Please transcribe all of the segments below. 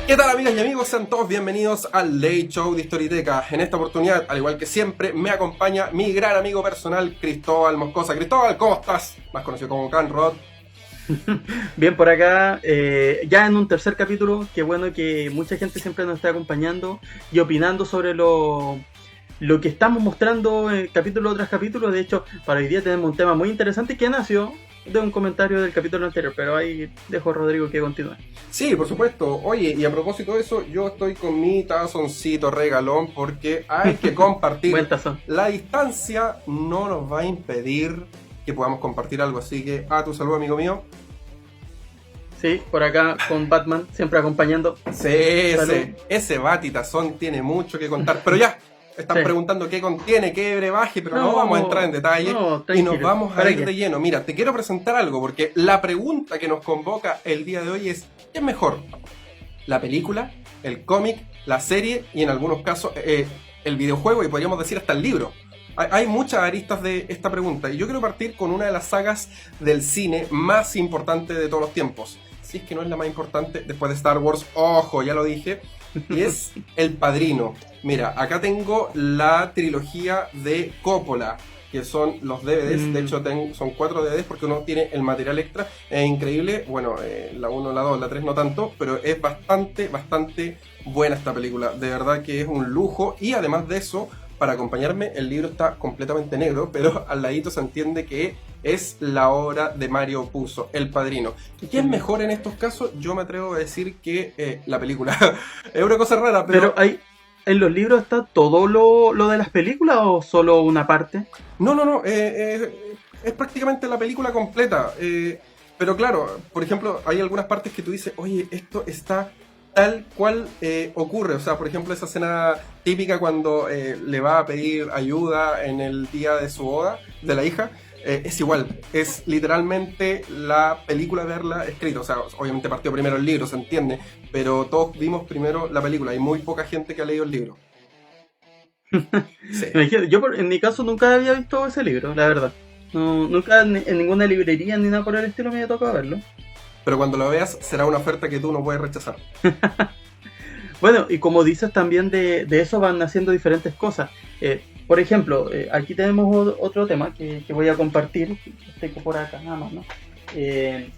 ¿Qué tal, amigas y amigos? Sean todos bienvenidos al Late Show de Historiteca. En esta oportunidad, al igual que siempre, me acompaña mi gran amigo personal, Cristóbal Moscosa. Cristóbal, ¿cómo estás? Más conocido como Canrod. Bien por acá, ya en un tercer capítulo. Qué bueno que mucha gente siempre nos está acompañando y opinando sobre lo que estamos mostrando capítulo tras capítulo. De hecho, para hoy día tenemos un tema muy interesante que nació de un comentario del capítulo anterior, pero ahí dejo a Rodrigo que continúe. Sí, por supuesto. Oye, y a propósito de eso, yo estoy con mi tazoncito regalón porque hay que compartir. Buen tazón. La distancia no nos va a impedir que podamos compartir algo, así que a tu salud, amigo mío. Sí, por acá con Batman, siempre acompañando. Sí, ese batitazón tiene mucho que contar, pero ya. Están preguntando qué contiene, qué brebaje, pero no vamos a entrar en detalle y nos vamos a ir de lleno. Mira, te quiero presentar algo porque la pregunta que nos convoca el día de hoy es: ¿qué es mejor? ¿La película, el cómic, la serie y en algunos casos el videojuego y podríamos decir hasta el libro? Hay muchas aristas de esta pregunta y yo quiero partir con una de las sagas del cine más importante de todos los tiempos. Si es que no es la más importante después de Star Wars, ojo, ya lo dije, y es El Padrino. Mira, acá tengo la trilogía de Coppola, que son los DVDs, de hecho son 4 DVDs porque uno tiene el material extra, es increíble, bueno, la 1, la 2, la 3 no tanto, pero es bastante buena esta película, de verdad que es un lujo y además de eso, para acompañarme, el libro está completamente negro, pero al ladito se entiende que es la obra de Mario Puzo, El Padrino. ¿Qué es mejor en estos casos? Yo me atrevo a decir que la película. Es una cosa rara, pero hay... ¿En los libros está todo lo de las películas o solo una parte? No, es prácticamente la película completa. Pero claro, por ejemplo, hay algunas partes que tú dices, oye, esto está tal cual ocurre. O sea, por ejemplo, esa escena típica cuando le va a pedir ayuda en el día de su boda, de la hija. Es igual, es literalmente la película verla escrita, o sea, obviamente partió primero el libro, se entiende, pero todos vimos primero la película, hay muy poca gente que ha leído el libro. Sí. Yo en mi caso nunca había visto ese libro, la verdad. No, nunca en ninguna librería ni nada por el estilo me había tocado verlo. Pero cuando lo veas será una oferta que tú no puedes rechazar. Bueno, y como dices también de eso van haciendo diferentes cosas. Por ejemplo, aquí tenemos otro tema que voy a compartir, tengo por acá nada más, ¿no? Que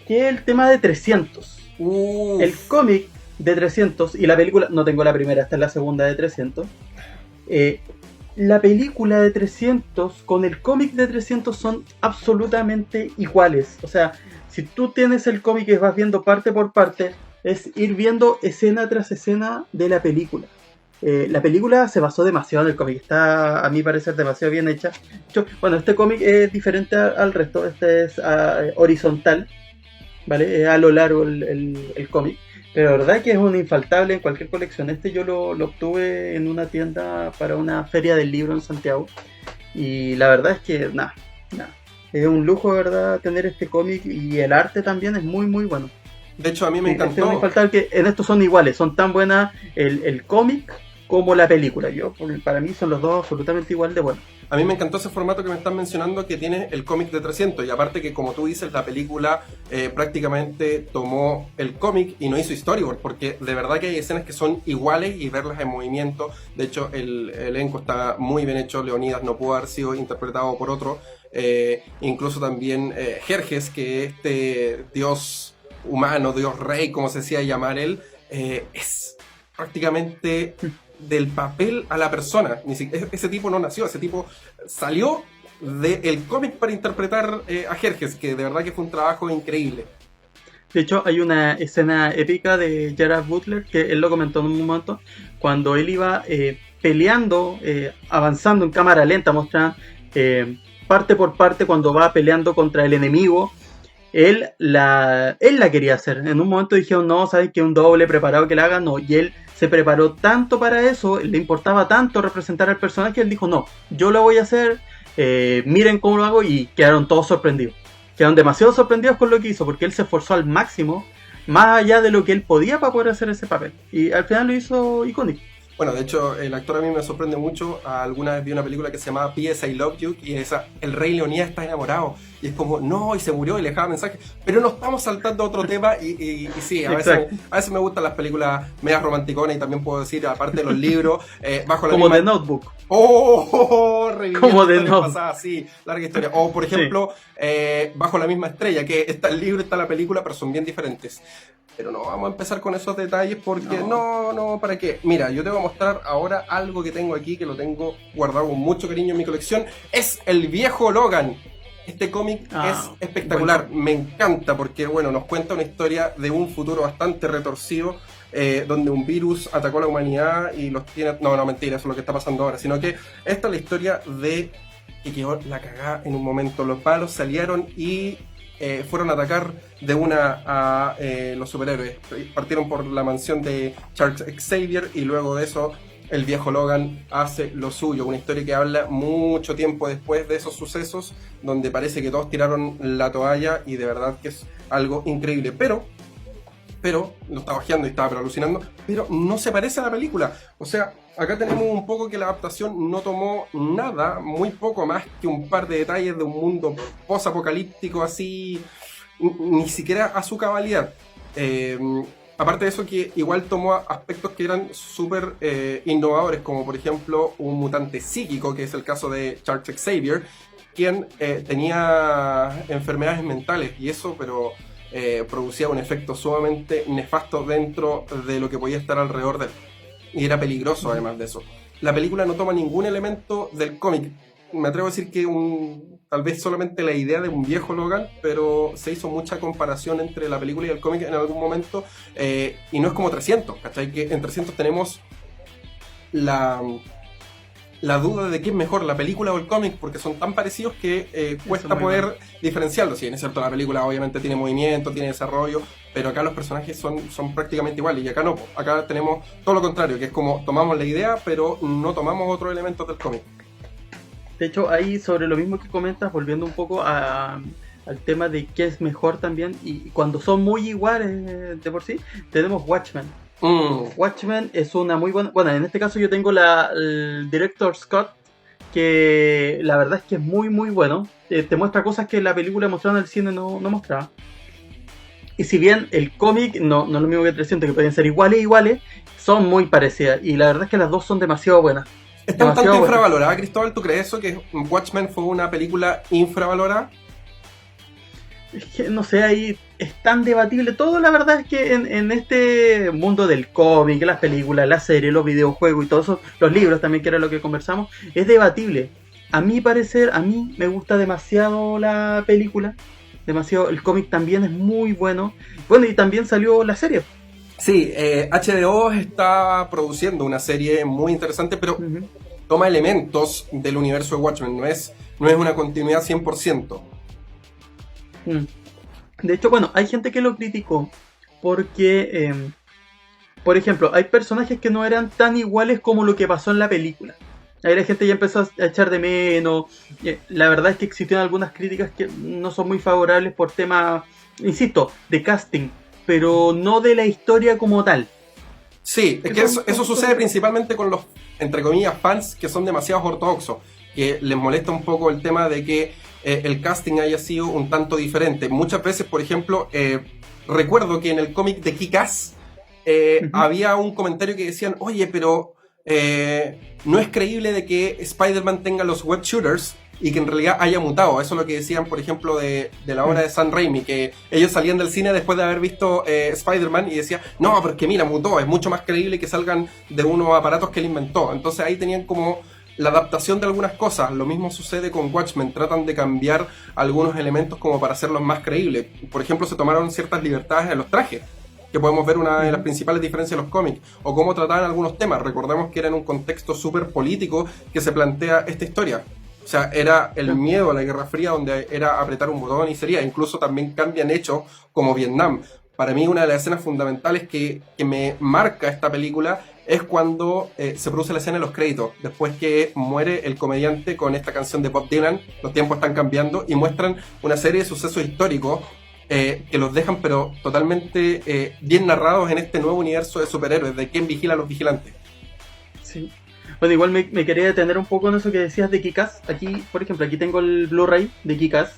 es el tema de 300. El cómic de 300 y la película, no tengo la primera, esta es la segunda de 300. La película de 300 con el cómic de 300 son absolutamente iguales. O sea, si tú tienes el cómic y vas viendo parte por parte, es ir viendo escena tras escena de la película. La película se basó demasiado en el cómic, está a mi parecer demasiado bien hecha. Bueno, este cómic es diferente al resto, este es horizontal, ¿vale? Es a lo largo el cómic, pero la verdad que es un infaltable en cualquier colección. Este yo lo obtuve en una tienda para una feria del libro en Santiago y la verdad es que nada, es un lujo, ¿verdad? Tener este cómic y el arte también es muy muy bueno. De hecho, a mí me encantó. Es un infaltable que en estos son iguales, son tan buenas el cómic como la película. Para mí son los dos absolutamente igual de buenos. A mí me encantó ese formato que me están mencionando que tiene el cómic de 300 y aparte que, como tú dices, la película prácticamente tomó el cómic y no hizo storyboard, porque de verdad que hay escenas que son iguales y verlas en movimiento. De hecho, el elenco está muy bien hecho. Leonidas no pudo haber sido interpretado por otro. Incluso también Jerjes, que este dios humano, dios rey, como se decía llamar él, es prácticamente del papel a la persona. Ese tipo no nació, ese tipo salió del cómic para interpretar a Jerjes, que de verdad que fue un trabajo increíble. De hecho, hay una escena épica de Gerard Butler que él lo comentó en un momento, cuando él iba peleando, avanzando en cámara lenta, mostrando parte por parte cuando va peleando contra el enemigo. Él la quería hacer. En un momento dijeron, no, ¿sabes qué? Un doble preparado que la haga, no. Y él se preparó tanto para eso, le importaba tanto representar al personaje, él dijo, no, yo lo voy a hacer, miren cómo lo hago, y quedaron todos sorprendidos. Quedaron demasiado sorprendidos con lo que hizo, porque él se esforzó al máximo, más allá de lo que él podía para poder hacer ese papel. Y al final lo hizo icónico. Bueno, de hecho, el actor a mí me sorprende mucho. Alguna vez vi una película que se llamaba P.S. I Love You, y esa, el Rey Leonía está enamorado. Y es como, no, y se murió, y le dejaba mensajes. Pero no estamos saltando a otro tema, y sí, a veces me gustan las películas medias romanticonas, y también puedo decir, aparte de los libros, bajo la como misma... The Notebook. Como de no pasada, sí, larga historia. O por ejemplo, Bajo la misma estrella, que está el libro, está la película, pero son bien diferentes. Pero no vamos a empezar con esos detalles porque no, ¿para qué? Mira, yo te voy a mostrar ahora algo que tengo aquí, que lo tengo guardado con mucho cariño en mi colección. Es el viejo Logan. Este cómic es espectacular, bueno. Me encanta porque, bueno, nos cuenta una historia de un futuro bastante retorcido, donde un virus atacó a la humanidad y los tiene... No, mentira, eso es lo que está pasando ahora, sino que esta es la historia de que quedó la cagada en un momento. Los malos salieron y fueron a atacar de una a los superhéroes. Partieron por la mansión de Charles Xavier y luego de eso el viejo Logan hace lo suyo. Una historia que habla mucho tiempo después de esos sucesos, donde parece que todos tiraron la toalla y de verdad que es algo increíble. Pero lo estaba ojeando y estaba alucinando, pero no se parece a la película. O sea, acá tenemos un poco que la adaptación no tomó nada, muy poco más que un par de detalles de un mundo post-apocalíptico así, ni siquiera a su cabalidad. Aparte de eso, que igual tomó aspectos que eran súper innovadores, como por ejemplo un mutante psíquico, que es el caso de Charles Xavier, quien tenía enfermedades mentales, y eso, pero... producía un efecto sumamente nefasto dentro de lo que podía estar alrededor de él. Y era peligroso además de eso. La película no toma ningún elemento del cómic. Me atrevo a decir que tal vez solamente la idea de un viejo Logan, pero se hizo mucha comparación entre la película y el cómic en algún momento, y no es como 300, ¿cachai? Que en 300 tenemos la duda de qué es mejor, la película o el cómic, porque son tan parecidos que cuesta poder diferenciarlos. Si bien es cierto, la película obviamente tiene movimiento, tiene desarrollo, pero acá los personajes son prácticamente iguales, y acá no. Acá tenemos todo lo contrario, que es como tomamos la idea, pero no tomamos otros elementos del cómic. De hecho, ahí sobre lo mismo que comentas, volviendo un poco al tema de qué es mejor también, y cuando son muy iguales de por sí, tenemos Watchmen. Watchmen es una muy buena... Bueno, en este caso yo tengo el Director's Cut, que la verdad es que es muy muy bueno. Te muestra cosas que la película mostrada en el cine no mostraba. Y si bien el cómic no es lo mismo que 300, que pueden ser iguales, son muy parecidas. Y la verdad es que las dos son demasiado buenas. ¿Está un tanto infravalorada, Cristóbal? ¿Tú crees eso? ¿Que Watchmen fue una película infravalorada? Es que no sé, ahí es tan debatible todo. La verdad es que en este mundo del cómic, las películas, las series, los videojuegos y todo eso, los libros también, que era lo que conversamos, es debatible. A mi parecer, a mí me gusta demasiado la película, demasiado. El cómic también es muy bueno. Bueno, y también salió la serie. Sí, HBO está produciendo una serie muy interesante, pero toma elementos del universo de Watchmen, no es una continuidad 100%. De hecho, bueno, hay gente que lo criticó porque, por ejemplo, hay personajes que no eran tan iguales como lo que pasó en la película. Ahí la gente ya empezó a echar de menos. La verdad es que existen algunas críticas que no son muy favorables por temas, insisto, de casting, pero no de la historia como tal. Sí, es que eso sucede principalmente con los, entre comillas, fans que son demasiado ortodoxos, que les molesta un poco el tema de que el casting haya sido un tanto diferente. Muchas veces, por ejemplo, recuerdo que en el cómic de Kick-Ass había un comentario que decían, oye, pero no es creíble de que Spider-Man tenga los web shooters y que en realidad haya mutado. Eso es lo que decían, por ejemplo, de la obra de Sam Raimi, que ellos salían del cine después de haber visto Spider-Man y decían, no, pero es que mira, mutó, es mucho más creíble que salgan de unos aparatos que él inventó. Entonces ahí tenían como la adaptación de algunas cosas. Lo mismo sucede con Watchmen, tratan de cambiar algunos elementos como para hacerlos más creíbles. Por ejemplo, se tomaron ciertas libertades en los trajes, que podemos ver una de las principales diferencias de los cómics, o cómo trataban algunos temas. Recordemos que era en un contexto súper político que se plantea esta historia. O sea, era el miedo a la Guerra Fría, donde era apretar un botón y sería. Incluso también cambian hechos como Vietnam. Para mí, una de las escenas fundamentales que me marca esta película es cuando se produce la escena de los créditos, después que muere el comediante con esta canción de Bob Dylan, Los tiempos están cambiando, y muestran una serie de sucesos históricos que los dejan pero totalmente bien narrados en este nuevo universo de superhéroes, de quién vigila a los vigilantes. Sí. Bueno, igual me quería detener un poco en eso que decías de Kick-Ass. Aquí, por ejemplo, aquí tengo el Blu-ray de Kick-Ass.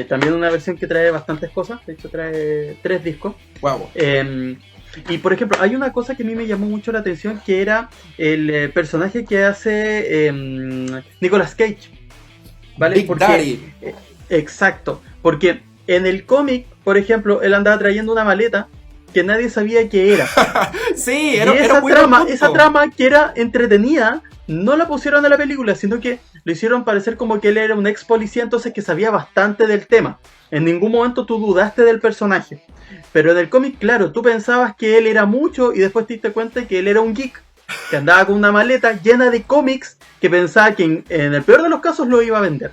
También una versión que trae bastantes cosas. De hecho, trae 3 discos. Wow. Y por ejemplo, hay una cosa que a mí me llamó mucho la atención, que era el personaje que hace Nicolas Cage. ¿Vale? Big Daddy. Exacto. Porque en el cómic, por ejemplo, él andaba trayendo una maleta que nadie sabía qué era. Sí, y esa trama que era entretenida, no la pusieron en la película, sino que lo hicieron parecer como que él era un ex policía, entonces que sabía bastante del tema. En ningún momento tú dudaste del personaje. Pero en el cómic, claro, tú pensabas que él era mucho y después te diste cuenta que él era un geek, que andaba con una maleta llena de cómics, que pensaba que en el peor de los casos lo iba a vender.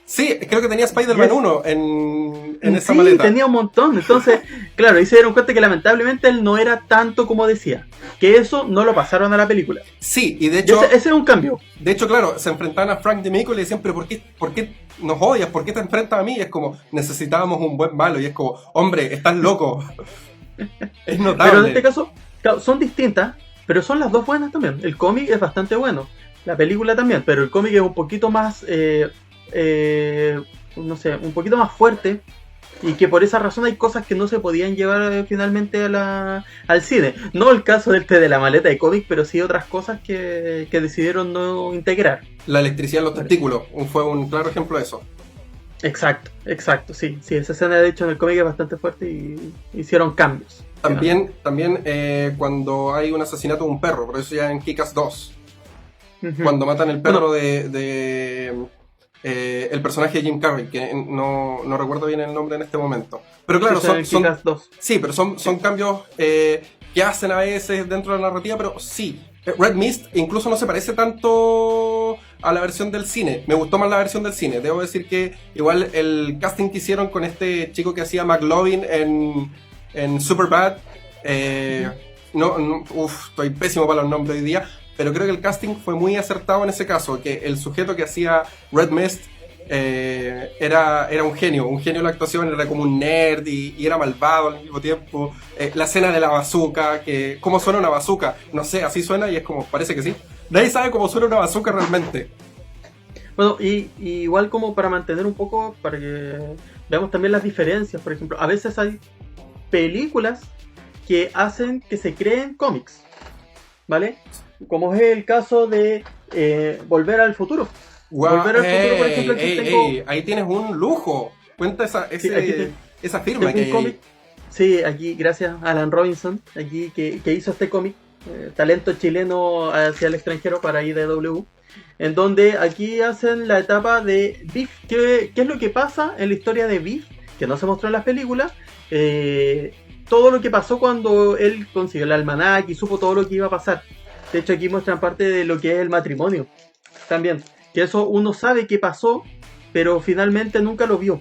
Sí, creo que tenía Spider-Man 1 en esa maleta. Sí, tenía un montón. Entonces, claro, ahí se dieron cuenta que lamentablemente él no era tanto como decía. Que eso no lo pasaron a la película. Sí, y de hecho... Ese es un cambio. De hecho, claro, se enfrentaban a Frank DeMico y le decían, pero ¿por qué nos odias? ¿Por qué te enfrentas a mí? Y es como, necesitábamos un buen malo. Y es como, hombre, estás loco. Es notable. Pero en este caso, claro, son distintas, pero son las dos buenas también. El cómic es bastante bueno. La película también, pero el cómic es un poquito más... no sé, un poquito más fuerte, y que por esa razón hay cosas que no se podían llevar finalmente al cine. No el caso de la maleta de cómic, pero sí otras cosas que decidieron no integrar. La electricidad en los testículos fue un claro ejemplo de eso. Exacto, sí, esa escena de hecho en el cómic es bastante fuerte y hicieron cambios. También cuando hay un asesinato de un perro, por eso ya en Kick-Ass 2, cuando matan el perro el personaje de Jim Carrey, que no recuerdo bien el nombre en este momento. Pero claro, son cambios que hacen a veces dentro de la narrativa, pero sí. Red Mist incluso no se parece tanto a la versión del cine. Me gustó más la versión del cine. Debo decir que igual el casting que hicieron con este chico que hacía McLovin en Superbad, estoy pésimo para los nombres hoy día. Pero creo que el casting fue muy acertado en ese caso, que el sujeto que hacía Red Mist era un genio de la actuación, era como un nerd y era malvado al mismo tiempo. La escena de la bazooka, que cómo suena una bazooka, no sé, así suena y es como, parece que sí. Nadie sabe cómo suena una bazooka realmente. Bueno, y igual como para mantener un poco, para que veamos también las diferencias, por ejemplo, a veces hay películas que hacen que se creen cómics, ¿vale? Como es el caso de Volver al Futuro. Wow, Volver al Futuro, por ejemplo, ahí tienes un lujo. Cuenta esa firma que hay cómic. Sí, aquí gracias a Alan Robinson, aquí que hizo este cómic, talento chileno hacia el extranjero para IDW, en donde aquí hacen la etapa de Biff. ¿Qué es lo que pasa en la historia de Biff? Que no se mostró en las películas. Todo lo que pasó cuando él consiguió el almanaque y supo todo lo que iba a pasar. De hecho, aquí muestran parte de lo que es el matrimonio también. Que eso uno sabe que pasó, pero finalmente nunca lo vio.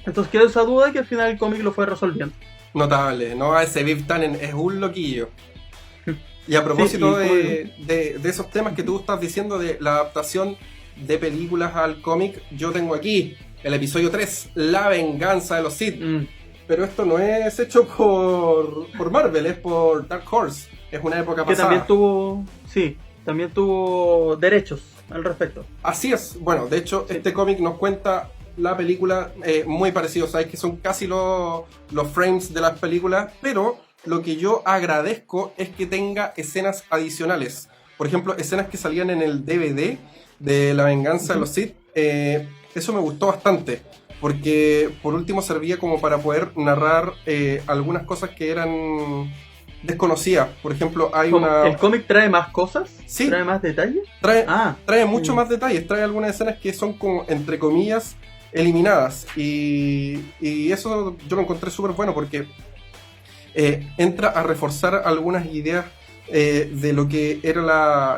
Entonces quedó esa duda que al final el cómic lo fue resolviendo. Notable, ¿no? Ese Biff Tannen es un loquillo. Y a propósito de esos temas que tú estás diciendo de la adaptación de películas al cómic, yo tengo aquí el episodio 3, La venganza de los Sith. Pero esto no es hecho por Marvel, es por Dark Horse. Es una época pasada. Que también tuvo derechos al respecto. Así es. Bueno, de hecho, este cómic nos cuenta la película muy parecido. Sabéis que son casi los frames de las películas, pero lo que yo agradezco es que tenga escenas adicionales. Por ejemplo, escenas que salían en el DVD de La venganza de los Sith. Eso me gustó bastante, porque por último servía como para poder narrar algunas cosas que eran desconocidas. Por ejemplo, ¿El cómic trae más cosas? Sí. ¿Trae más detalles? Trae mucho más detalles. Trae algunas escenas que son como, entre comillas, eliminadas. Y eso yo lo encontré súper bueno porque entra a reforzar algunas ideas de lo que era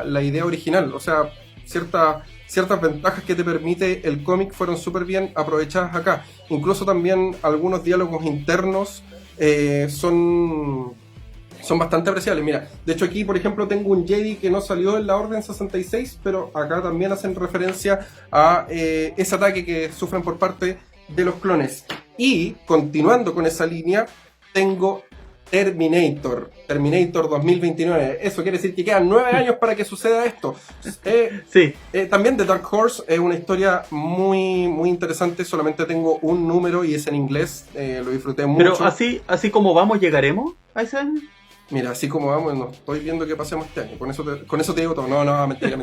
la idea original. O sea, ciertas ventajas que te permite el cómic fueron súper bien aprovechadas acá. Incluso también algunos diálogos internos son bastante apreciables. Mira, de hecho aquí, por ejemplo, tengo un Jedi que no salió en la Orden 66, pero acá también hacen referencia a ese ataque que sufren por parte de los clones. Y, continuando con esa línea, tengo Terminator 2029. Eso quiere decir que quedan 9 años para que suceda esto. Sí. También The Dark Horse es una historia muy, muy interesante. Solamente tengo un número y es en inglés. Lo disfruté mucho. Pero así como vamos, ¿llegaremos a ese año? Mira, así como vamos, no estoy viendo que pasemos este año. Con eso te digo todo. No, mentira.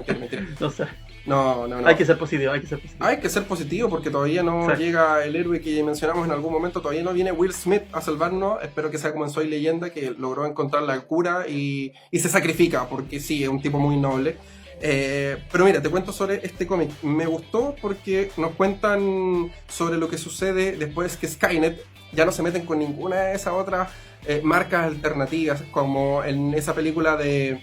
No sé. No. Hay que ser positivo. Hay que ser positivo porque todavía no llega el héroe que mencionamos en algún momento. Todavía no viene Will Smith a salvarnos. Espero que sea como en Soy Leyenda, que logró encontrar la cura y se sacrifica porque sí, es un tipo muy noble. Pero mira, te cuento sobre este cómic. Me gustó porque nos cuentan sobre lo que sucede después que Skynet ya no se meten con ninguna de esas otras marcas alternativas, como en esa película de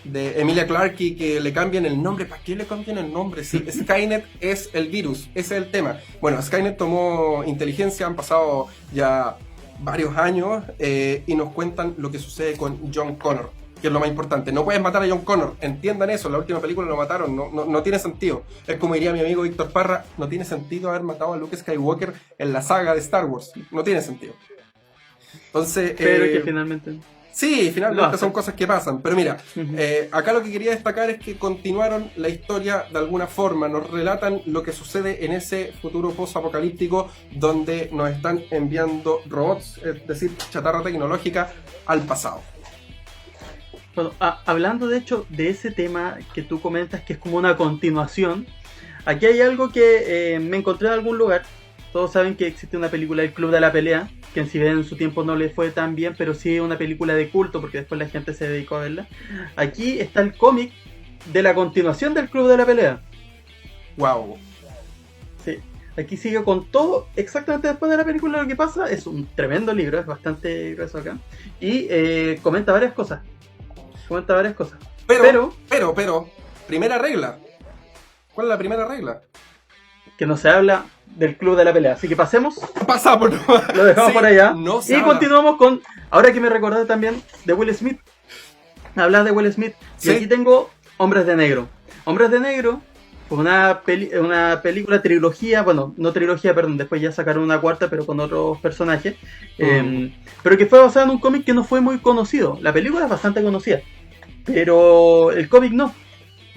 Emilia Clarke, y que le cambian el nombre. ¿Para qué le cambian el nombre? Sí, Skynet es el virus, ese es el tema. Bueno, Skynet tomó inteligencia, han pasado ya varios años y nos cuentan lo que sucede con John Connor, que es lo más importante. No puedes matar a John Connor, entiendan eso. En la última película lo mataron, no tiene sentido. Es como diría mi amigo Víctor Parra, no tiene sentido haber matado a Luke Skywalker en la saga de Star Wars, no tiene sentido. Entonces, pero que finalmente... Sí, finalmente son cosas que pasan. Pero mira, acá lo que quería destacar es que continuaron la historia de alguna forma. Nos relatan lo que sucede en ese futuro post-apocalíptico donde nos están enviando robots, es decir, chatarra tecnológica, al pasado. Bueno, hablando de hecho de ese tema que tú comentas, que es como una continuación, aquí hay algo que me encontré en algún lugar. Todos saben que existe una película, El Club de la Pelea, que en si bien en su tiempo no le fue tan bien, pero sí es una película de culto porque después la gente se dedicó a verla. Aquí está el cómic de la continuación del Club de la Pelea. Wow. Sí, aquí sigue con todo exactamente después de la película lo que pasa. Es un tremendo libro, es bastante grueso acá. Y comenta varias cosas. Pero, primera regla. ¿Cuál es la primera regla? Que no se habla del Club de la Pelea. Así que pasamos. Pasamos. Lo dejamos por allá. No y continuamos con... Ahora que me recordé también de Will Smith. Hablas de Will Smith. ¿Sí? Y aquí tengo Hombres de Negro. Hombres de Negro fue una película, trilogía. Bueno, no trilogía, perdón. Después ya sacaron una cuarta, pero con otros personajes. Pero que fue basada en un cómic que no fue muy conocido. La película es bastante conocida, pero el cómic no.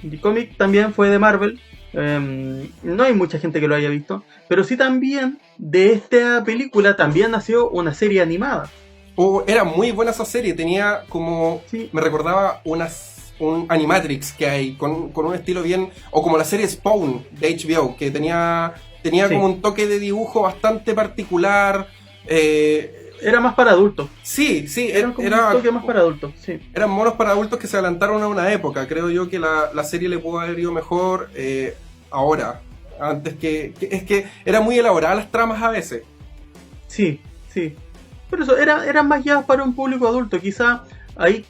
El cómic también fue de Marvel. No hay mucha gente que lo haya visto, pero sí también de esta película también nació una serie animada. Era muy buena esa serie, tenía como... Sí. Me recordaba un Animatrix que hay, con un estilo bien... O como la serie Spawn de HBO, que tenía sí, como un toque de dibujo bastante particular. Era más para adultos. Sí, era un toque más para adultos, sí. Eran monos para adultos que se adelantaron a una época. Creo yo que la serie le pudo haber ido mejor ahora. Antes es que eran muy elaboradas las tramas a veces. Sí. Pero eso, eran más guiadas para un público adulto. Quizá ahí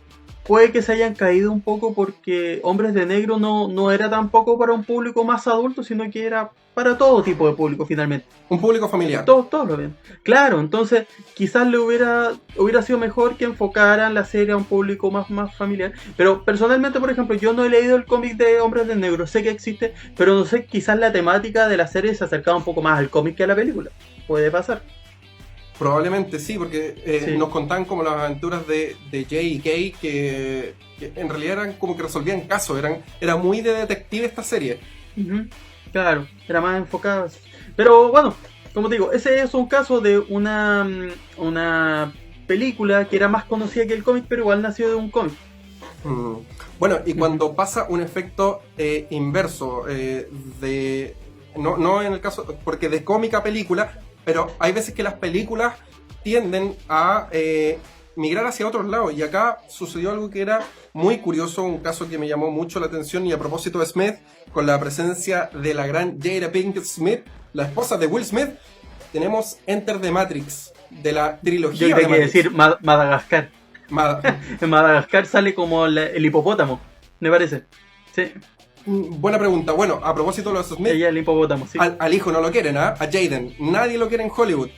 puede que se hayan caído un poco porque Hombres de Negro no era tampoco para un público más adulto, sino que era para todo tipo de público finalmente. Un público familiar. Todos lo ven. Claro, entonces quizás le hubiera sido mejor que enfocaran la serie a un público más familiar. Pero personalmente, por ejemplo, yo no he leído el cómic de Hombres de Negro. Sé que existe, pero no sé, quizás la temática de la serie se acercaba un poco más al cómic que a la película. Puede pasar. Probablemente sí, porque sí, nos contaban como las aventuras de Jay y Kay, que en realidad eran como que resolvían casos, era muy de detective esta serie. Claro, era más enfocada. Pero bueno, como te digo, ese es un caso de una película que era más conocida que el cómic, pero igual nació de un cómic. Bueno, y cuando pasa un efecto inverso, no en el caso, porque de cómic a película, pero hay veces que las películas tienden a migrar hacia otros lados, y acá sucedió algo que era muy curioso, un caso que me llamó mucho la atención, y a propósito de Smith, con la presencia de la gran Jada Pinkett Smith, la esposa de Will Smith, tenemos Enter the Matrix, de la trilogía. Yo de Matrix. Decir Madagascar. En Madagascar sale como el hipopótamo, me parece. Sí. Buena pregunta. Bueno, a propósito de los Smith, ella el hipopótamo, sí. Al hijo no lo quieren, a Jaden. Nadie lo quiere en Hollywood.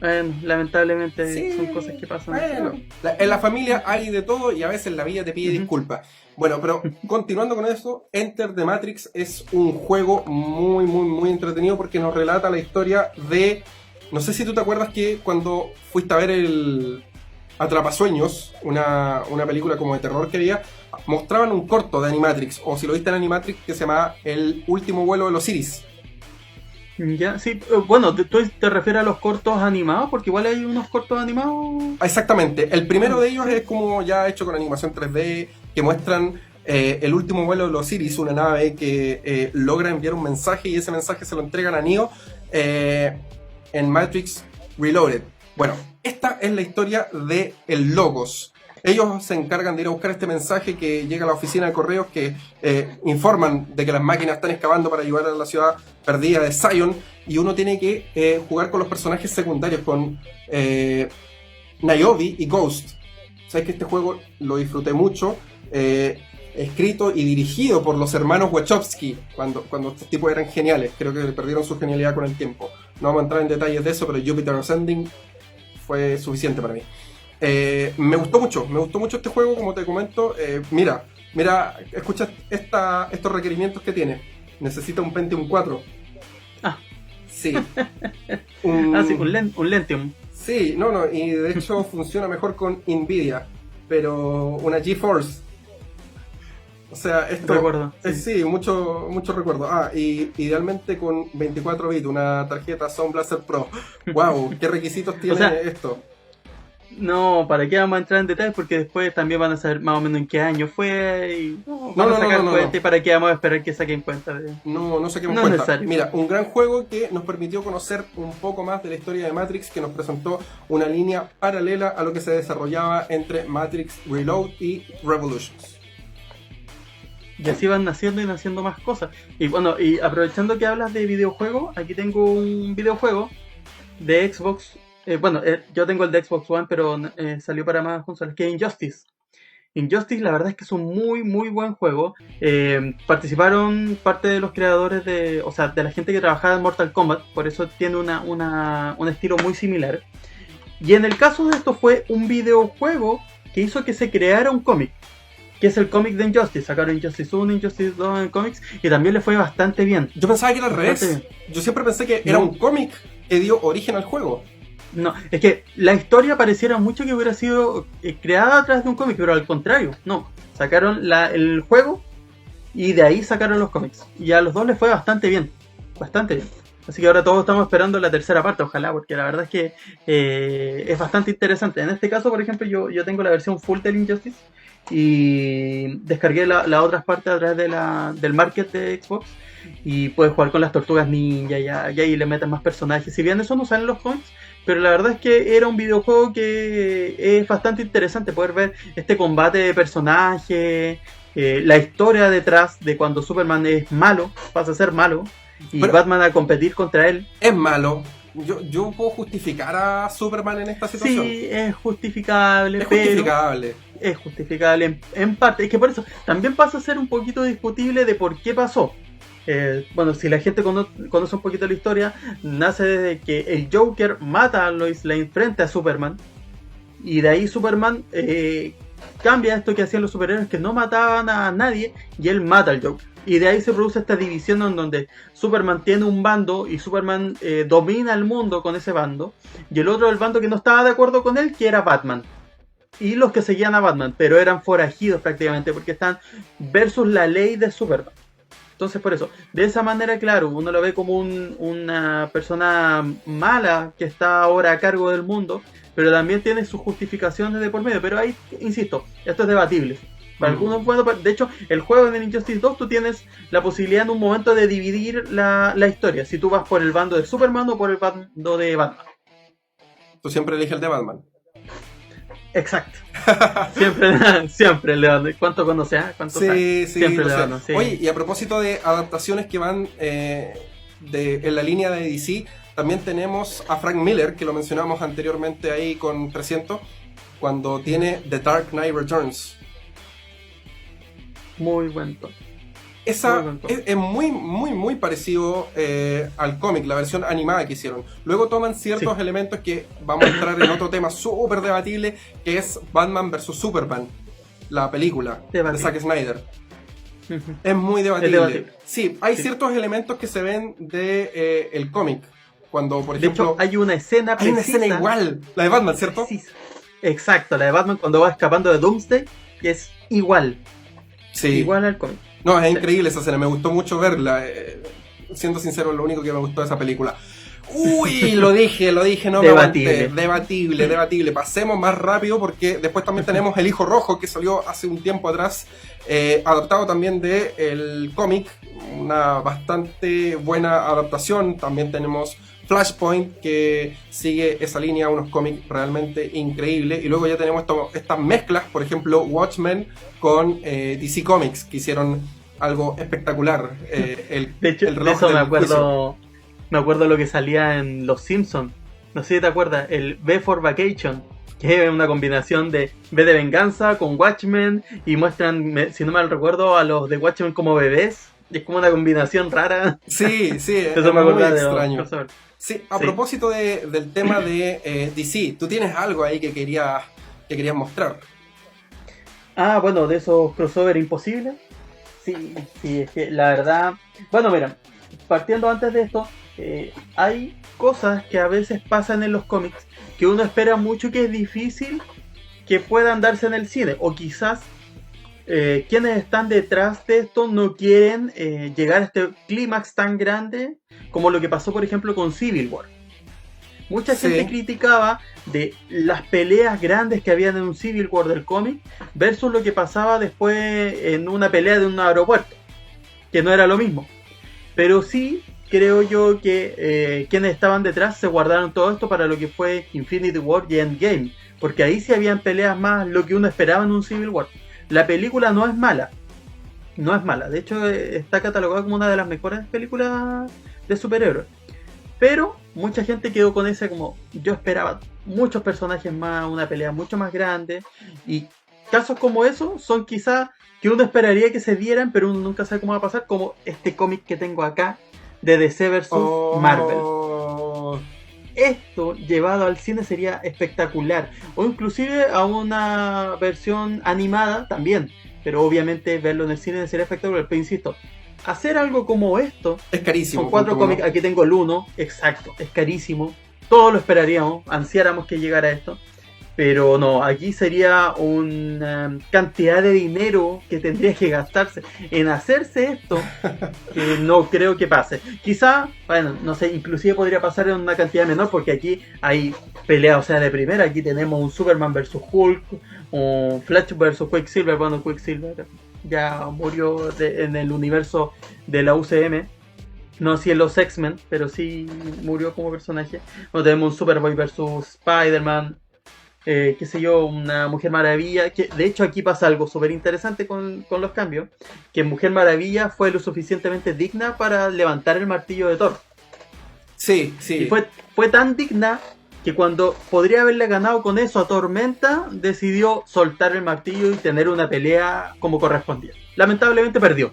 Lamentablemente sí, son cosas que pasan. Bueno, en la familia hay de todo y a veces la vida te pide disculpas. Bueno, pero continuando con eso, Enter the Matrix es un juego muy entretenido porque nos relata la historia de... No sé si tú te acuerdas que cuando fuiste a ver Atrapasueños, una película como de terror que había, mostraban un corto de Animatrix, o si lo viste en Animatrix, que se llamaba El último vuelo de los Osiris. Ya, sí, bueno, ¿tú te refieres a los cortos animados? Porque igual hay unos cortos animados. Exactamente, el primero de ellos es como ya hecho con animación 3D, que muestran el último vuelo de los Osiris, una nave que logra enviar un mensaje y ese mensaje se lo entregan a Neo en Matrix Reloaded. Bueno, esta es la historia de el Logos. Ellos se encargan de ir a buscar este mensaje que llega a la oficina de correos que informan de que las máquinas están excavando para ayudar a la ciudad perdida de Zion, y uno tiene que jugar con los personajes secundarios, con Niobe y Ghost. Sabes que este juego lo disfruté mucho, escrito y dirigido por los hermanos Wachowski, cuando estos tipos eran geniales. Creo que perdieron su genialidad con el tiempo. No vamos a entrar en detalles de eso, pero Jupiter Ascending fue suficiente para mí. Me gustó mucho este juego, como te comento. Mira, escucha estos requerimientos que tiene. Necesita un Pentium 4. Ah. Sí. Sí, un Lentium. Sí, no, y de hecho funciona mejor con Nvidia, pero una GeForce. O sea, esto... Recuerdo. Sí, mucho recuerdo. Y idealmente con 24 bits, una tarjeta Sound Blaster Pro. ¡Wow! ¿Qué requisitos tiene esto? No, ¿para qué vamos a entrar en detalles? Porque después también van a saber más o menos en qué año fue y van a sacar cuenta. ¿Y para qué vamos a esperar que saquen cuenta? No saquemos cuenta. Necesario. Mira, un gran juego que nos permitió conocer un poco más de la historia de Matrix, que nos presentó una línea paralela a lo que se desarrollaba entre Matrix Reload y Revolutions. Y así van naciendo y naciendo más cosas. Y bueno, y aprovechando que hablas de videojuegos, aquí tengo un videojuego de Xbox. Yo tengo el de Xbox One, pero salió para más consolas, que es Injustice. Injustice, la verdad es que es un muy, muy buen juego. Participaron parte de los creadores de la gente que trabajaba en Mortal Kombat, por eso tiene un estilo muy similar. Y en el caso de esto fue un videojuego que hizo que se creara un cómic, que es el cómic de Injustice. Sacaron Injustice 1, Injustice 2 en cómics y también le fue bastante bien. Yo pensaba que era al revés. Yo siempre pensé que era un cómic que dio origen al juego. No, es que la historia pareciera mucho que hubiera sido creada a través de un cómic, pero al contrario, no. Sacaron el juego y de ahí sacaron los cómics. Y a los dos les fue bastante bien. Bastante bien. Así que ahora todos estamos esperando la tercera parte, ojalá, porque la verdad es que es bastante interesante. En este caso, por ejemplo, yo tengo la versión full del Injustice y descargué las otras partes a través del market de Xbox. Y puedes jugar con las tortugas ninja y ahí le meten más personajes. Si bien eso no sale en los cómics, pero la verdad es que era un videojuego que es bastante interesante poder ver este combate de personajes, la historia detrás de cuando Superman es malo, pasa a ser malo, y pero Batman a competir contra él. Es malo. Yo puedo justificar a Superman en esta situación. Sí, es justificable. Es justificable en parte. Es que por eso también pasa a ser un poquito discutible de por qué pasó. Si la gente conoce un poquito la historia, nace desde que el Joker mata a Lois Lane frente a Superman, y de ahí Superman cambia esto que hacían los superhéroes, que no mataban a nadie, y él mata al Joker. Y de ahí se produce esta división en donde Superman tiene un bando y Superman domina el mundo con ese bando, y el otro, el bando que no estaba de acuerdo con él, que era Batman. Y los que seguían a Batman, pero eran forajidos prácticamente, porque están versus la ley de Superman. Entonces por eso, de esa manera, claro, uno lo ve como una persona mala que está ahora a cargo del mundo, pero también tiene sus justificaciones de por medio. Pero ahí, insisto, esto es debatible. Para algunos, bueno, de hecho, el juego en el Injustice 2 tú tienes la posibilidad en un momento de dividir la historia, si tú vas por el bando de Superman o por el bando de Batman. Tú siempre eliges el de Batman. Exacto. Siempre el de Batman. ¿Cuánto conoce? ¿Cuánto sí, siempre el de Batman, sí. Oye, y a propósito de adaptaciones que van en la línea de DC, también tenemos a Frank Miller, que lo mencionamos anteriormente ahí con 300, cuando tiene The Dark Knight Returns. Muy buen toque. Es muy parecido al cómic, la versión animada que hicieron. Luego toman ciertos elementos que vamos a entrar en otro tema súper debatible, que es Batman vs Superman, la película de Zack Snyder. Es muy debatible. Sí, hay ciertos elementos que se ven de el cómic. Cuando, por ejemplo, de hecho, hay una escena igual, la de Batman, ¿cierto? Exacto, la de Batman cuando va escapando de Doomsday, que es igual. Sí. Igual al cómic. No, es increíble esa escena, me gustó mucho verla. Siendo sincero, es lo único que me gustó de esa película. Uy, lo dije, no debatible. Me aguanté. Debatible. Pasemos más rápido porque después también tenemos El Hijo Rojo, que salió hace un tiempo atrás, adaptado también del cómic, una bastante buena adaptación. También tenemos Flashpoint, que sigue esa línea, unos cómics realmente increíbles. Y luego ya tenemos estas mezclas, por ejemplo, Watchmen con DC Comics, que hicieron algo espectacular. De hecho, el reloj de eso me acuerdo lo que salía en Los Simpsons. No sé si te acuerdas, el V for Vacation, que es una combinación de V de venganza con Watchmen, y muestran, si no mal recuerdo, a los de Watchmen como bebés. Es como una combinación rara. Sí, eso me muy de extraño. Sí, a propósito del tema de DC, tú tienes algo ahí que querías mostrar. Bueno, de esos crossover imposibles. Sí, es que la verdad... Bueno, mira, partiendo antes de esto, hay cosas que a veces pasan en los cómics que uno espera mucho y que es difícil que puedan darse en el cine. O quizás quienes están detrás de esto no quieren llegar a este clímax tan grande como lo que pasó, por ejemplo, con Civil War. Mucha gente criticaba de las peleas grandes que habían en un Civil War del cómic versus lo que pasaba después en una pelea de un aeropuerto, que no era lo mismo. Pero sí creo yo que quienes estaban detrás se guardaron todo esto para lo que fue Infinity War y Endgame, porque ahí sí habían peleas más lo que uno esperaba en un Civil War. La película no es mala, de hecho está catalogada como una de las mejores películas de superhéroes. Pero mucha gente quedó con ese como, yo esperaba muchos personajes más, una pelea mucho más grande. Y casos como esos son quizás que uno esperaría que se dieran, pero uno nunca sabe cómo va a pasar, como este cómic que tengo acá de DC vs Marvel. Esto llevado al cine sería espectacular. O inclusive a una versión animada también. Pero obviamente verlo en el cine sería espectacular. Pero insisto, hacer algo como esto es carísimo. Con 4 cómics, aquí tengo el 1, exacto, es carísimo. Todos lo esperaríamos, ansiáramos que llegara esto. Pero no, aquí sería una cantidad de dinero que tendría que gastarse en hacerse esto, que no creo que pase. Quizá, bueno, no sé, inclusive podría pasar en una cantidad menor, porque aquí hay peleas, o sea, de primera. Aquí tenemos un Superman vs Hulk, un Flash vs Quicksilver. Bueno, Quicksilver ya murió en el universo de la UCM. No así en los X-Men, pero sí murió como personaje. Bueno, tenemos un Superboy vs Spider-Man. Qué sé yo, una Mujer Maravilla, que de hecho aquí pasa algo súper interesante con los cambios, que Mujer Maravilla fue lo suficientemente digna para levantar el martillo de Thor. Sí. Y fue tan digna que cuando podría haberle ganado con eso a Tormenta, decidió soltar el martillo y tener una pelea como correspondía. Lamentablemente perdió.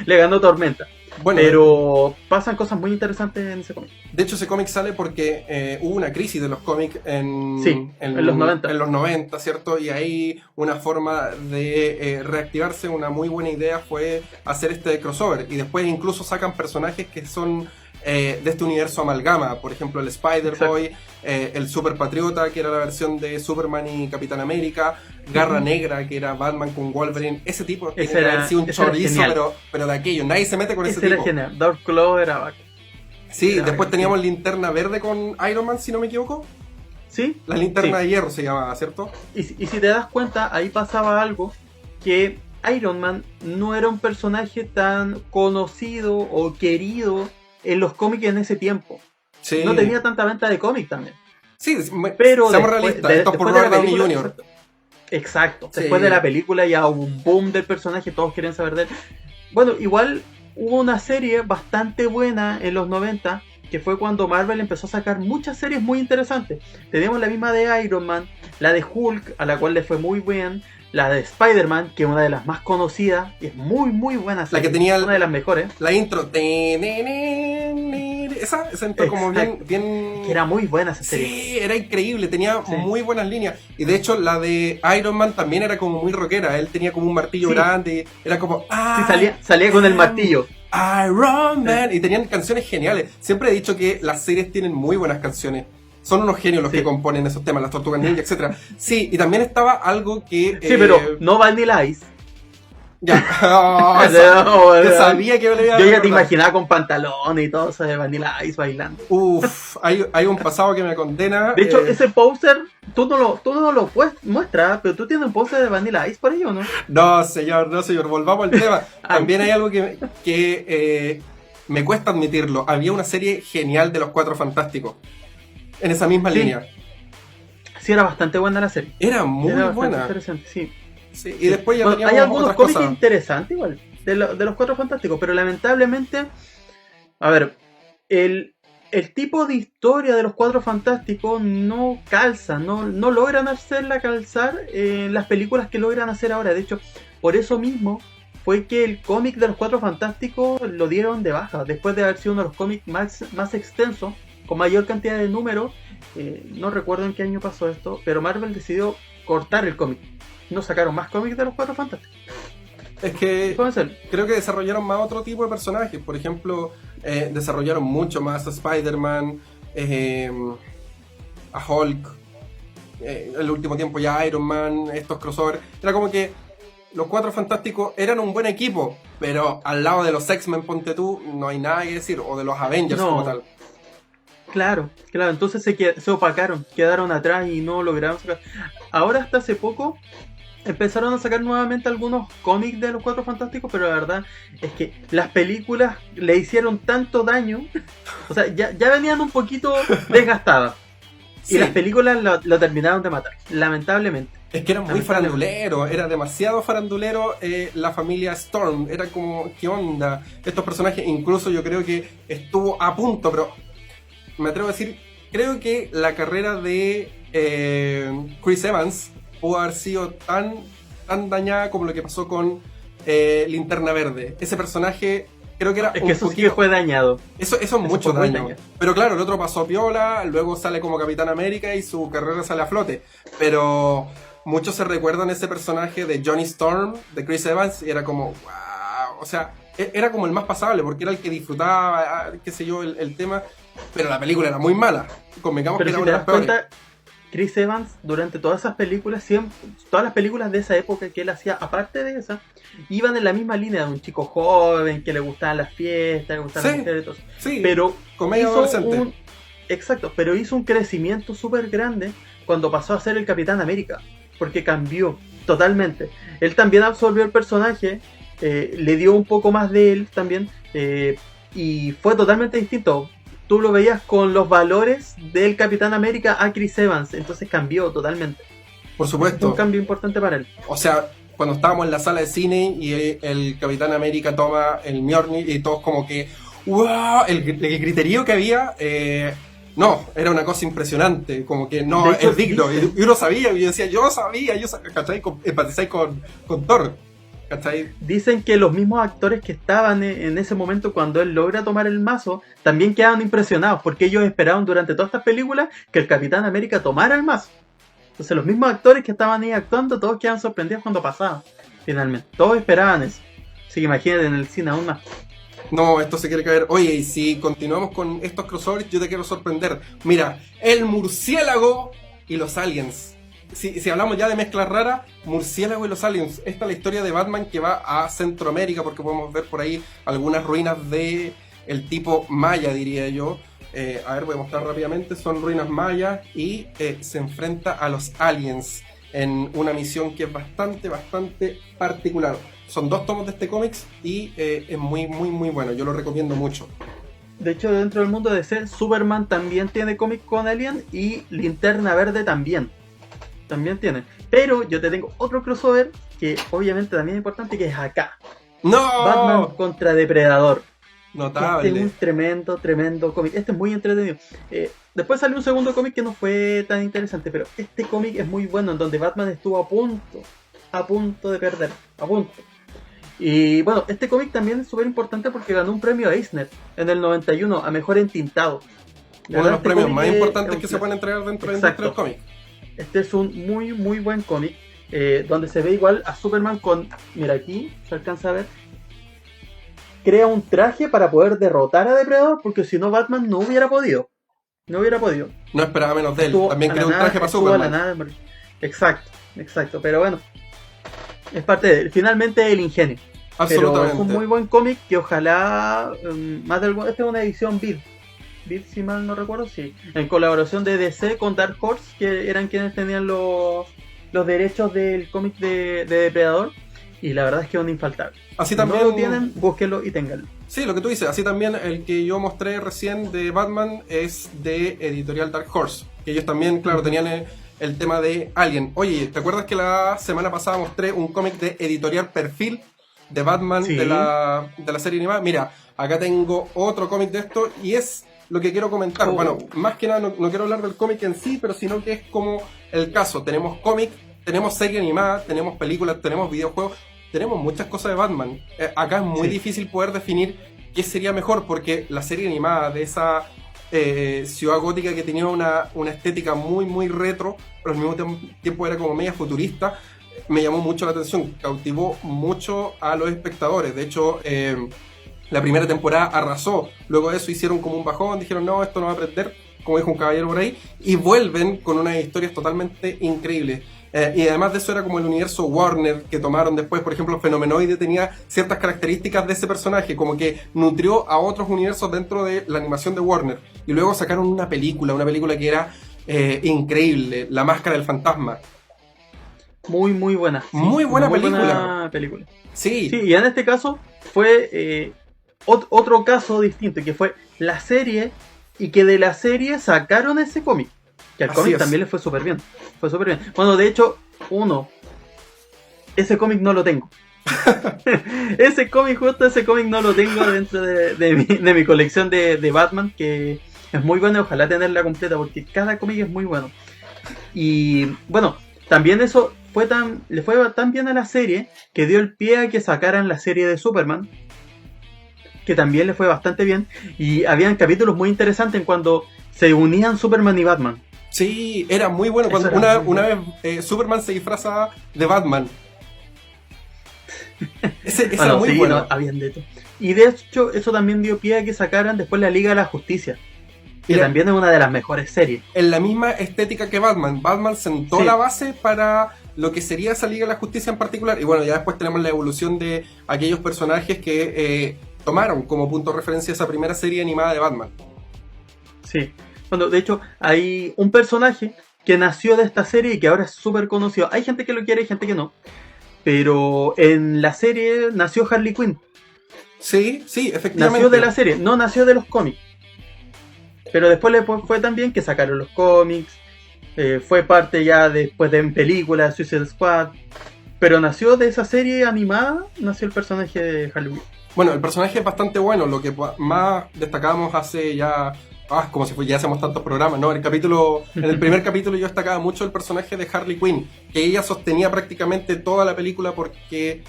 Le ganó Tormenta. Bueno, pero pasan cosas muy interesantes en ese cómic. De hecho, ese cómic sale porque hubo una crisis de los cómics en los 90. En los 90, ¿cierto? Y ahí una forma de reactivarse, una muy buena idea fue hacer este crossover. Y después incluso sacan personajes que son de este universo amalgama. Por ejemplo, el Spider-Boy, el Super Patriota, que era la versión de Superman y Capitán América, Garra Negra, que era Batman con Wolverine. Ese tipo tiene que haber sido un chorizo, pero de aquello. Nadie se mete con ese tipo. Era genial. Dark Claw era bacán. Sí, era después teníamos Linterna Verde con Iron Man, si no me equivoco. Sí. La Linterna de Hierro se llamaba, ¿cierto? Y si te das cuenta, ahí pasaba algo que Iron Man no era un personaje tan conocido o querido en los cómics en ese tiempo. Sí. No tenía tanta venta de cómics también. Sí, pero seamos realistas, esto por Robert Downey Jr. Exacto. Sí. Después de la película ya hubo un boom del personaje, todos quieren saber de él. Bueno, igual hubo una serie bastante buena en los 90, que fue cuando Marvel empezó a sacar muchas series muy interesantes. Tenemos la misma de Iron Man, la de Hulk, a la cual le fue muy bien, la de Spider-Man, que es una de las más conocidas, y es muy muy buena serie, la que tenía una de las mejores. La intro, esa intro como bien... Que era muy buena esa serie. Sí, era increíble, tenía muy buenas líneas. Y de hecho la de Iron Man también era como muy rockera, él tenía como un martillo grande, era como... sí, salía con el martillo. Iron Man, y tenían canciones geniales. Siempre he dicho que las series tienen muy buenas canciones. son unos genios los que componen esos temas, las Tortugas Ninja, etcétera. Sí, y también estaba algo que... Sí, pero no Vanilla Ice. Ya, yo sabía que me lo iba a Yo ya te imaginaba con pantalones y todo eso de Vanilla Ice bailando. Hay un pasado que me condena. De hecho, ese póster, tú no lo muestras, pero tú tienes un póster de Vanilla Ice por ello, ¿no? No, señor, volvamos al tema. También hay algo que me cuesta admitirlo. Había una serie genial de los Cuatro Fantásticos. En esa misma línea. Sí, era bastante buena la serie. Era muy buena. Interesante, sí. Sí, y después ya teníamos hay algunos otras cómics cosas interesantes igual, de los Cuatro Fantásticos, pero lamentablemente, a ver, el tipo de historia de los Cuatro Fantásticos no calza, no logran hacerla calzar en las películas que logran hacer ahora. De hecho, por eso mismo fue que el cómic de los Cuatro Fantásticos lo dieron de baja, después de haber sido uno de los cómics más extensos, con mayor cantidad de números. No recuerdo en qué año pasó esto, pero Marvel decidió cortar el cómic. No sacaron más cómics de los Cuatro Fantásticos. Es que creo que desarrollaron más otro tipo de personajes. Por ejemplo, desarrollaron mucho más a Spider-Man, a Hulk, el último tiempo ya Iron Man, estos crossovers. Era como que los Cuatro Fantásticos eran un buen equipo, pero al lado de los X-Men, ponte tú, no hay nada que decir, o de los Avengers como tal. Claro, entonces se opacaron, quedaron atrás y no lograron sacar. Ahora hasta hace poco empezaron a sacar nuevamente algunos cómics de los Cuatro Fantásticos, pero la verdad es que las películas le hicieron tanto daño, o sea, ya venían un poquito desgastadas. Sí. Y las películas lo terminaron de matar, lamentablemente. Es que era muy farandulero, era demasiado farandulero la familia Storm, era como, ¿qué onda? Estos personajes, incluso yo creo que estuvo a punto, pero me atrevo a decir, creo que la carrera de Chris Evans pudo haber sido tan dañada como lo que pasó con Linterna Verde. Ese personaje creo que era es que eso poquito, sí que fue dañado. Eso es mucho daño. Pero claro, el otro pasó piola, luego sale como Capitán América y su carrera sale a flote. Pero muchos se recuerdan ese personaje de Johnny Storm, de Chris Evans, y era como, wow, o sea, era como el más pasable, porque era el que disfrutaba, qué sé yo, el tema, pero la película era muy mala. Convengamos que era una de las peores. Chris Evans, durante todas esas películas, todas las películas de esa época que él hacía, aparte de esa, iban en la misma línea de un chico joven que le gustaban las fiestas, le gustaban las mujeres y todo eso. Sí, pero comedia adolescente. Exacto, pero hizo un crecimiento súper grande cuando pasó a ser el Capitán América, porque cambió totalmente. Él también absorbió el personaje, le dio un poco más de él también, y fue totalmente distinto. Tú lo veías con los valores del Capitán América a Chris Evans, entonces cambió totalmente. Por supuesto. Es un cambio importante para él. O sea, cuando estábamos en la sala de cine y el Capitán América toma el Mjolnir y todos como que ¡wow! El griterío que había, no, era una cosa impresionante, como que no, hecho, es digno. Y uno sabía, y yo decía, yo sabía, ¿cachai? Empatizáis con Thor. ¿Cachai? Dicen que los mismos actores que estaban en ese momento cuando él logra tomar el mazo también quedaban impresionados porque ellos esperaban durante todas estas películas que el Capitán América tomara el mazo. Entonces los mismos actores que estaban ahí actuando todos quedaban sorprendidos cuando pasaba finalmente, todos esperaban eso. Así que imagínate en el cine aún más. No, esto se quiere caer. Oye, y si continuamos con estos crossovers, yo te quiero sorprender. Mira, el murciélago y los aliens. Si hablamos ya de mezclas raras, murciélago y los aliens. Esta es la historia de Batman que va a Centroamérica, porque podemos ver por ahí algunas ruinas de el tipo maya, diría yo. A ver, voy a mostrar rápidamente. Son ruinas mayas y se enfrenta a los aliens en una misión que es bastante particular. Son 2 tomos de este cómics y es muy bueno. Yo lo recomiendo mucho. De hecho, dentro del mundo de DC, Superman también tiene cómics con Alien y Linterna Verde también tiene. Pero yo te tengo otro crossover que obviamente también es importante, que es acá. ¡No! Batman contra Depredador. Notable. Este es un tremendo cómic. Este es muy entretenido. Después salió un segundo cómic que no fue tan interesante, pero este cómic es muy bueno, en donde Batman estuvo a punto de perder. A punto. Y bueno, este cómic también es súper importante porque ganó un premio Eisner en el 91 a mejor entintado. Uno de los premios más importantes que se pueden entregar dentro del cómic. Este es un muy buen cómic, donde se ve igual a Superman con, mira aquí, se alcanza a ver, crea un traje para poder derrotar a Depredador, porque si no Batman no hubiera podido. No hubiera podido. No esperaba menos de él. También creó un traje para Superman. Exacto. Pero bueno, es parte de él. Finalmente el ingenio. Absolutamente. Pero es un muy buen cómic que ojalá más de algo. Esta es una edición Vid, si mal no recuerdo, sí. En colaboración de DC con Dark Horse, que eran quienes tenían los derechos del cómic de Depredador. Y la verdad es que es un infaltable. Así también, no lo tienen, búsquenlo y ténganlo. Sí, lo que tú dices. Así también el que yo mostré recién de Batman es de Editorial Dark Horse. Que ellos también, claro, tenían el tema de Alien. Oye, ¿te acuerdas que la semana pasada mostré un cómic de Editorial Perfil de Batman, sí, de la serie animada? Mira, acá tengo otro cómic de esto y es lo que quiero comentar. Bueno, más que nada no quiero hablar del cómic en sí, pero sino que es como el caso. Tenemos cómic, tenemos serie animada, tenemos películas, tenemos videojuegos, tenemos muchas cosas de Batman. Acá es muy difícil poder definir qué sería mejor, porque la serie animada de esa ciudad gótica que tenía una estética muy muy retro, pero al mismo tiempo era como media futurista, me llamó mucho la atención, cautivó mucho a los espectadores. De hecho, la primera temporada arrasó. Luego de eso hicieron como un bajón, dijeron no, esto no va a prender, como dijo un caballero por ahí, y vuelven con unas historias totalmente increíbles. Y además de eso era como el universo Warner que tomaron después. Por ejemplo, Fenomenoide tenía ciertas características de ese personaje, como que nutrió a otros universos dentro de la animación de Warner. Y luego sacaron una película que era increíble, La Máscara del Fantasma. Muy buena. Sí, muy buena película. Sí, y en este caso fue otro caso distinto, que fue la serie, y que de la serie sacaron ese cómic. Que al cómic también le fue súper bien. Bueno, de hecho, ese cómic no lo tengo. ese cómic no lo tengo dentro de mi colección de Batman, que es muy bueno. Ojalá tenerla completa, porque cada cómic es muy bueno. Y bueno, también eso le fue tan bien a la serie que dio el pie a que sacaran la serie de Superman, que también le fue bastante bien. Y habían capítulos muy interesantes en cuando se unían Superman y Batman. Sí, era muy bueno. Cuando una vez Superman se disfraza de Batman. Ese era muy bueno. No, habían de todo. Y de hecho, eso también dio pie a que sacaran después la Liga de la Justicia, que también es una de las mejores series. En la misma estética que Batman. Batman sentó la base para lo que sería esa Liga de la Justicia en particular. Y bueno, ya después tenemos la evolución de aquellos personajes que tomaron como punto de referencia esa primera serie animada de Batman. Sí. Bueno, de hecho, hay un personaje que nació de esta serie y que ahora es súper conocido. Hay gente que lo quiere y gente que no. Pero en la serie nació Harley Quinn. Sí, efectivamente. Nació de la serie, no nació de los cómics. Pero después le fue tan bien que sacaron los cómics. Fue parte ya después de películas, Suicide Squad. Pero nació de esa serie animada, nació el personaje de Harley Quinn. Bueno, el personaje es bastante bueno. Lo que más destacábamos hace ya... como si ya hacemos tantos programas, ¿no? En el primer capítulo yo destacaba mucho el personaje de Harley Quinn, que ella sostenía prácticamente toda la película porque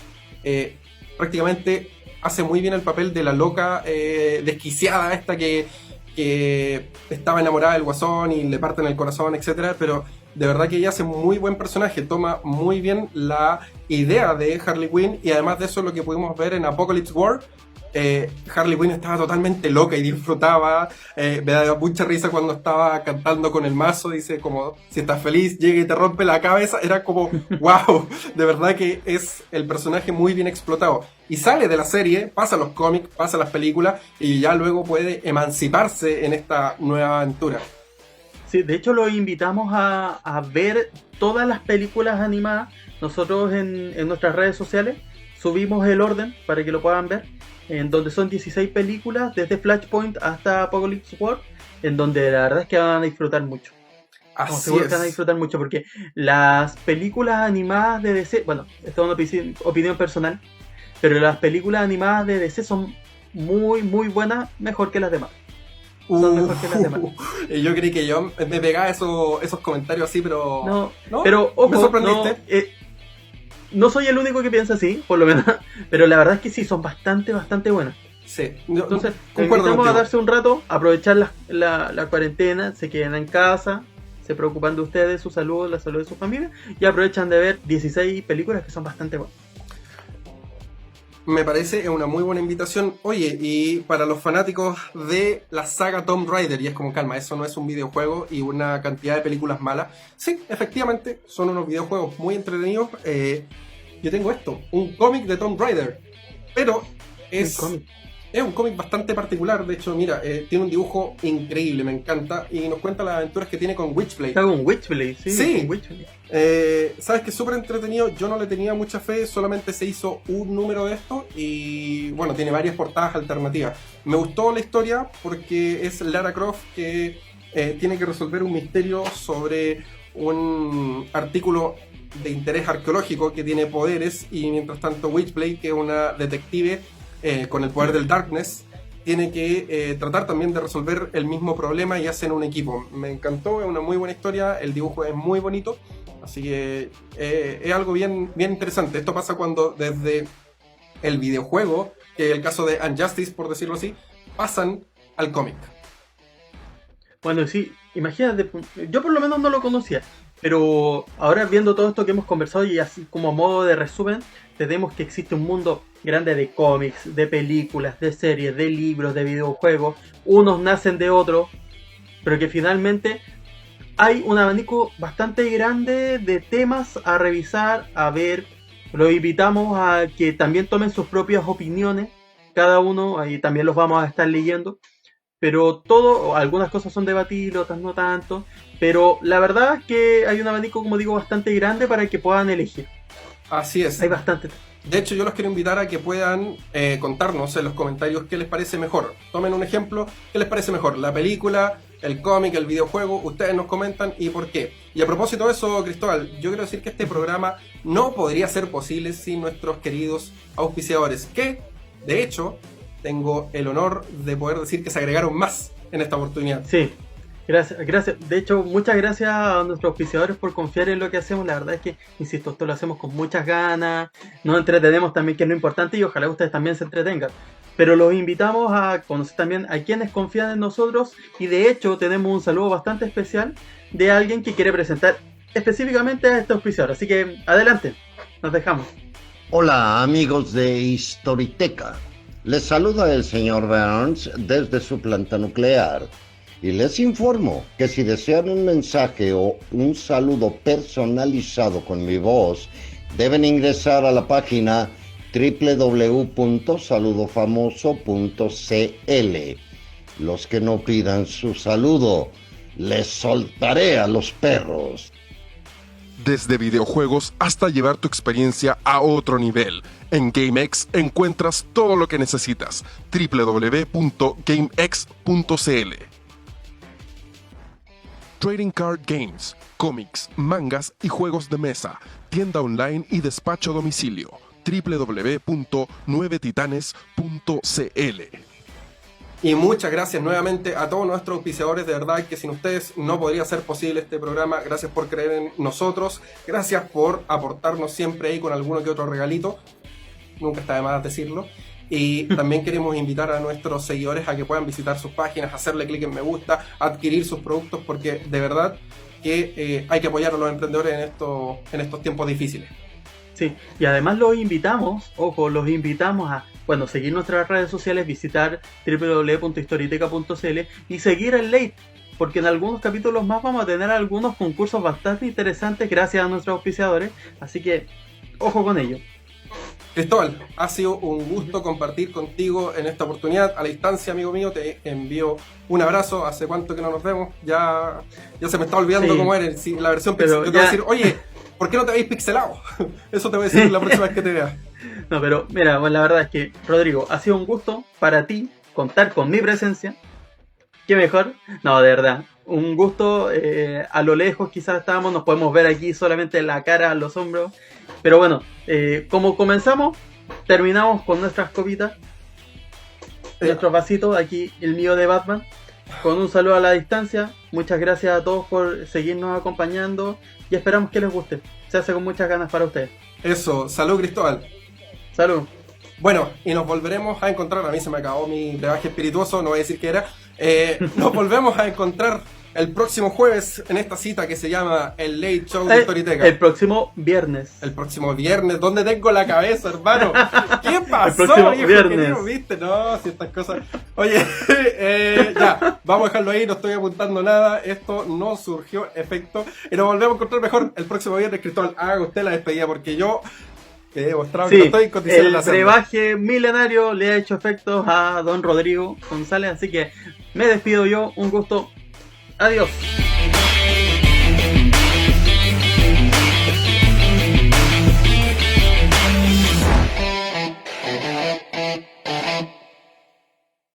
prácticamente hace muy bien el papel de la loca desquiciada esta que estaba enamorada del Guasón y le parten el corazón, etcétera, pero de verdad que ella hace muy buen personaje, toma muy bien la idea de Harley Quinn, y además de eso lo que pudimos ver en Apocalypse War. Harley Quinn estaba totalmente loca y disfrutaba, me daba mucha risa cuando estaba cantando con el mazo, dice como si estás feliz llega y te rompe la cabeza, era como wow, de verdad que es el personaje muy bien explotado, y sale de la serie, pasa a los cómics, pasa a las películas y ya luego puede emanciparse en esta nueva aventura. Sí, de hecho los invitamos a ver todas las películas animadas. Nosotros en nuestras redes sociales subimos el orden para que lo puedan ver, en donde son 16 películas, desde Flashpoint hasta Apocalypse War, en donde la verdad es que van a disfrutar mucho. Seguro que van a disfrutar mucho, porque las películas animadas de DC, bueno, esto es una opinión personal, pero las películas animadas de DC son muy buenas, mejor que las demás. Mejor que las demás. Yo creí que yo me pegaba esos comentarios así, pero... No, pero ojo, me sorprendiste. No soy el único que piensa así, por lo menos, pero la verdad es que sí, son bastante buenas. Sí. Entonces, invitamos a darse un rato, aprovechar la cuarentena, se quedan en casa, se preocupan de ustedes, su salud, la salud de su familia, y aprovechan de ver 16 películas que son bastante buenas. Me parece una muy buena invitación. Oye, y para los fanáticos de la saga Tomb Raider, y es como, calma, eso no es un videojuego y una cantidad de películas malas. Sí, efectivamente, son unos videojuegos muy entretenidos. Yo tengo esto, un cómic de Tomb Raider, pero es un cómic bastante particular. De hecho, mira, tiene un dibujo increíble, me encanta, y nos cuenta las aventuras que tiene con Witchblade. Está con Witchblade, sí. Sí. Con Witchblade. Sabes que es súper entretenido. Yo no le tenía mucha fe, solamente se hizo un número de esto y bueno, tiene varias portadas alternativas. Me gustó la historia porque es Lara Croft que tiene que resolver un misterio sobre un artículo de interés arqueológico que tiene poderes, y mientras tanto Witchblade, que es una detective con el poder del Darkness, tiene que tratar también de resolver el mismo problema y hacen un equipo. Me encantó, es una muy buena historia, el dibujo es muy bonito, así que es algo bien interesante. Esto pasa cuando desde el videojuego, que es el caso de Unjustice, por decirlo así, pasan al cómic. Bueno, sí, imagínate, yo por lo menos no lo conocía, pero ahora viendo todo esto que hemos conversado y así como a modo de resumen, tenemos que existe un mundo grande de cómics, de películas, de series, de libros, de videojuegos. Unos nacen de otros, pero que finalmente hay un abanico bastante grande de temas a revisar, a ver. Los invitamos a que también tomen sus propias opiniones, cada uno, ahí también los vamos a estar leyendo. Pero todo, algunas cosas son debatibles, otras no tanto. Pero la verdad es que hay un abanico, como digo, bastante grande para que puedan elegir. Así es. Hay bastante. De hecho, yo los quiero invitar a que puedan contarnos en los comentarios qué les parece mejor. Tomen un ejemplo, qué les parece mejor, la película, el cómic, el videojuego. Ustedes nos comentan y por qué. Y a propósito de eso, Cristóbal, yo quiero decir que este programa no podría ser posible sin nuestros queridos auspiciadores, que, de hecho, tengo el honor de poder decir que se agregaron más en esta oportunidad. Sí, gracias. De hecho, muchas gracias a nuestros auspiciadores por confiar en lo que hacemos. La verdad es que, insisto, esto lo hacemos con muchas ganas. Nos entretenemos también, que es lo importante, y ojalá ustedes también se entretengan. Pero los invitamos a conocer también a quienes confían en nosotros, y de hecho tenemos un saludo bastante especial de alguien que quiere presentar específicamente a este auspiciador. Así que adelante, nos dejamos. Hola amigos de Historiteca. Les saluda el señor Burns desde su planta nuclear y les informo que si desean un mensaje o un saludo personalizado con mi voz, deben ingresar a la página www.saludofamoso.cl. Los que no pidan su saludo, les soltaré a los perros. Desde videojuegos hasta llevar tu experiencia a otro nivel. En GameX encuentras todo lo que necesitas. www.gamex.cl. Trading Card Games, cómics, mangas y juegos de mesa. Tienda online y despacho a domicilio. www.9titanes.cl. Y muchas gracias nuevamente a todos nuestros auspiciadores, de verdad que sin ustedes no podría ser posible este programa. Gracias por creer en nosotros, gracias por aportarnos siempre ahí con alguno que otro regalito, nunca está de más decirlo. Y también queremos invitar a nuestros seguidores a que puedan visitar sus páginas, hacerle clic en me gusta, adquirir sus productos, porque de verdad que hay que apoyar a los emprendedores en estos tiempos difíciles. Sí, y además los invitamos a, bueno, seguir nuestras redes sociales, visitar www.historiteca.cl y seguir el Late, porque en algunos capítulos más vamos a tener algunos concursos bastante interesantes gracias a nuestros auspiciadores, así que ojo con ello. Cristóbal, ha sido un gusto compartir contigo en esta oportunidad. A la distancia, amigo mío, te envío un abrazo. ¿Hace cuánto que no nos vemos? Ya se me está olvidando cómo eres. Sí, la versión pixel. Yo te voy a decir, oye, ¿por qué no te habéis pixelado? Eso te voy a decir la próxima vez que te vea. No, pero mira, bueno, la verdad es que, Rodrigo, ha sido un gusto para ti contar con mi presencia. ¿Qué mejor? No, de verdad, un gusto. A lo lejos quizás estábamos, nos podemos ver aquí solamente la cara, los hombros. Pero bueno, como comenzamos, terminamos con nuestras copitas, nuestros vasitos, aquí el mío de Batman, con un saludo a la distancia. Muchas gracias a todos por seguirnos acompañando y esperamos que les guste. Se hace con muchas ganas para ustedes. Eso, salud Cristóbal. Salud. Bueno, y nos volveremos a encontrar, a mí se me acabó mi brebaje espirituoso, no voy a decir qué era. Nos volvemos a encontrar el próximo jueves en esta cita que se llama el Late Show de Storyteca. El próximo viernes. El próximo viernes. ¿Dónde tengo la cabeza, hermano? ¿Qué pasó, el próximo viejo viernes. querido? ¿Viste? No, si estas cosas... Oye, ya, vamos a dejarlo ahí, no estoy apuntando nada. Esto no surgió efecto. Y nos volvemos a encontrar mejor el próximo viernes. Cristóbal, haga usted la despedida porque yo... que he demostrado que no estoy en condiciones de hacerlo. El brebaje milenario le ha hecho efectos a don Rodrigo González, así que me despido yo, un gusto, adiós.